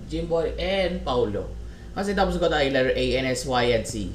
Jimboy, and Paulo. Kasi tapos ko tayo letter A, N, S, Y, and C.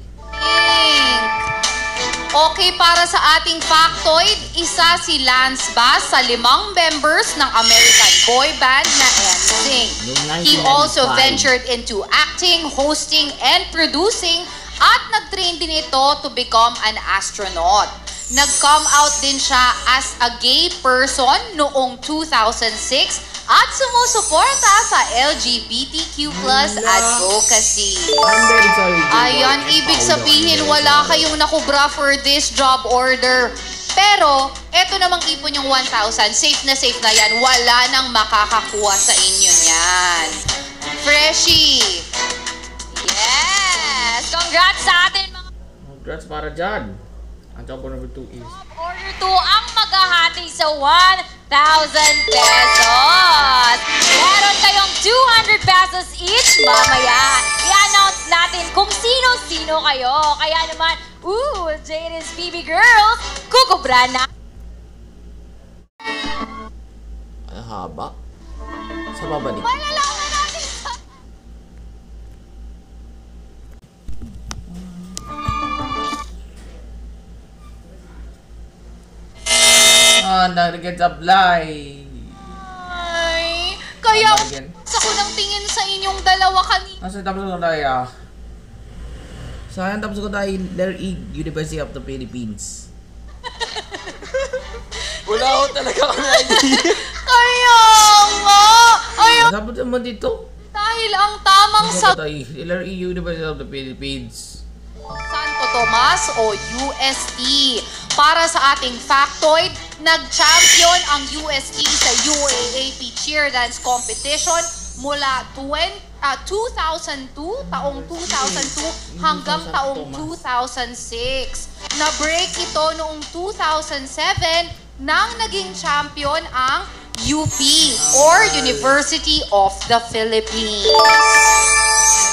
Okay, para sa ating factoid, isa si Lance Bass sa 5 members ng American boy band na NSYNC. He also ventured into acting, hosting, and producing at nag-train din ito to become an astronaut. Nag-come out din siya as a gay person noong 2006 at sumusuporta sa LGBTQ+ advocacy. I'm very sorry, Jimboy. Ayan, ibig sabihin wala kayong nakubra for this job order. Pero, eto namang ipon yung 1,000. Safe na yan. Wala nang makakakuha sa inyo niyan. Freshie! Yes! Congrats sa atin mga... Congrats para dyan. Ang job number 2 is... Order 2 ang maghahati sa 1,000 pesos. Meron kayong 200 pesos each. Mamaya, i-announce natin kung sino-sino kayo. Kaya naman, Jadis BB Girls, kukubra na. Ang haba. Sa babalik. Malalaman natin sa... Nag-get supply. Ay, kaya sa ko nang tingin sa inyong dalawa kanina. Nasa tapos ko tayo. Sayang tapos ko tayo letter E, University of the Philippines. Wala ko talaga kami idea. Kaya nga. Ayun. Dapat naman dito. Dahil ang tamang sa... Letter E, University of the Philippines. Santo Tomas o UST. Para sa ating factoid, nag-champion ang UST sa UAAP Cheer Dance Competition mula 2002, taong 2002 hanggang taong 2006. Na-break ito noong 2007 nang naging champion ang UP or University of the Philippines.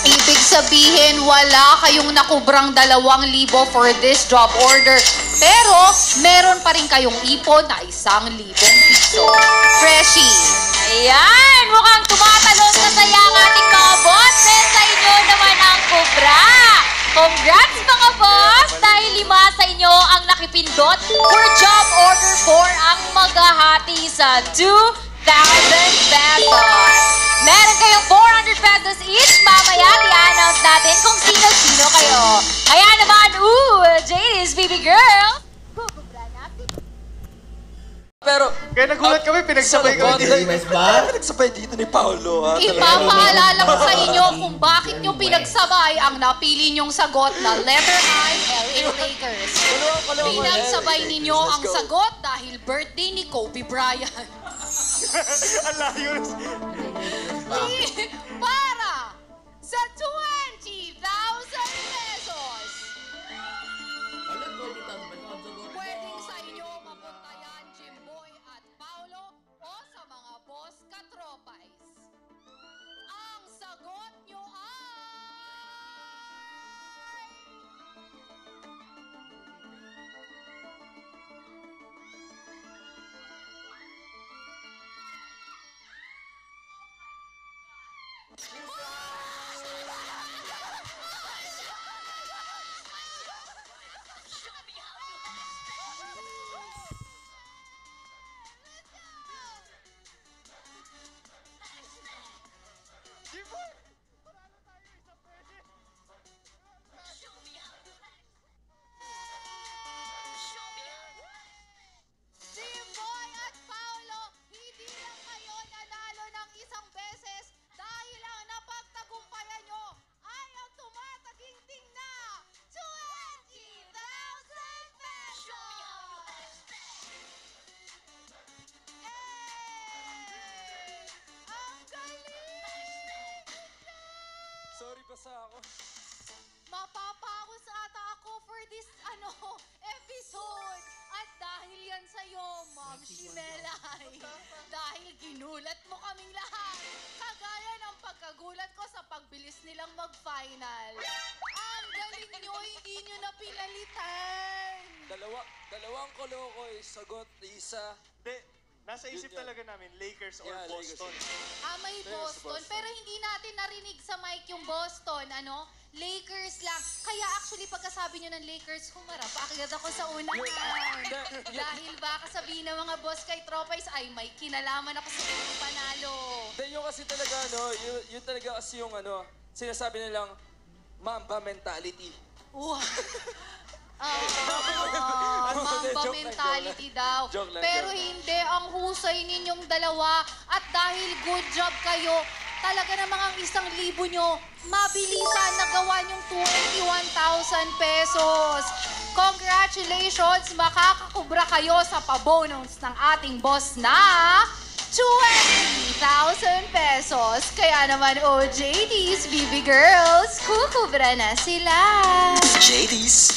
Ibig sabihin, wala kayong nakubrang 2,000 for this job order. Pero, meron pa rin kayong ipon na 1,000 piso. Freshie! Ayan! Mukhang tumatalon na saya ang ating mga boss. Sa inyo naman ang kubra. Congrats mga boss! Dahil 5 sa inyo ang nakipindot for job order 4 ang maghahati sa 2,000 pesos. Meron kayong 400 pesos each. Mamaya, i-announce natin kung sino-sino kayo. Kaya naman, Jadis BB Girl. Pero, kaya nagulat kami, pinagsabay kami dito. Pinagsabay dito ni Paolo. Ipapaalala ko sa inyo kung bakit nyo pinagsabay ang napili nyong sagot na letter I, LA Lakers. Pinagsabay ninyo ang sagot dahil birthday ni Kobe Bryant. Ang layo. Para sa 20,000 pesos. Pwedeng sa inyo mapunta yan, Jimboy at Paulo, o sa mga boss katropais. Ang sagot nyo ay... Jimboy at Paulo, hindi lang kayo nanalo ng isang beses dahil ang napagtagumpayan nyo ay ang tumataginting na 20,000 pesos! Ang galing! Sorry pa sa ako. Mapapawas ata ako for this episode. At dahil yan sa'yo, Ma'am Shimelay. Dahil ginulat mo kaming lahat. Kagaya ng pagkagulat ko sa pagbilis nilang mag-final. Ang galing nyo, hindi nyo na pinalitan. Dalawang kolokoy, sagot isa. Hindi, Nasa isip Yun yan. talaga namin, Lakers or Yeah, Lakers. Boston. May Lakers, Boston. Boston. Pero hindi natin narinig sa mic yung Boston, ano? Lakers lang. Kaya actually, pagkasabi nyo ng Lakers, humarap agad ako sa unahan. Dahil baka sabihin ng mga boss kay Tropais, ay may kinalaman ako sa mga panalo. Then yung kasi talaga, yun talaga kasi yung sinasabi nilang Mamba mentality. Wow. Hindi, Mamba joke lang, mentality daw. Joke lang, Pero joke lang. hindi, ang husay ninyong dalawa. At dahil good job kayo, talaga namang ang 1,000 nyo, mabilisan nagawa nyong 21,000 pesos. Congratulations! Makakakubra kayo sa pabonus ng ating boss na 20,000 pesos. Kaya naman, OJDs, BB Girls, kukubra na sila. JD's.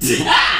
Yeah!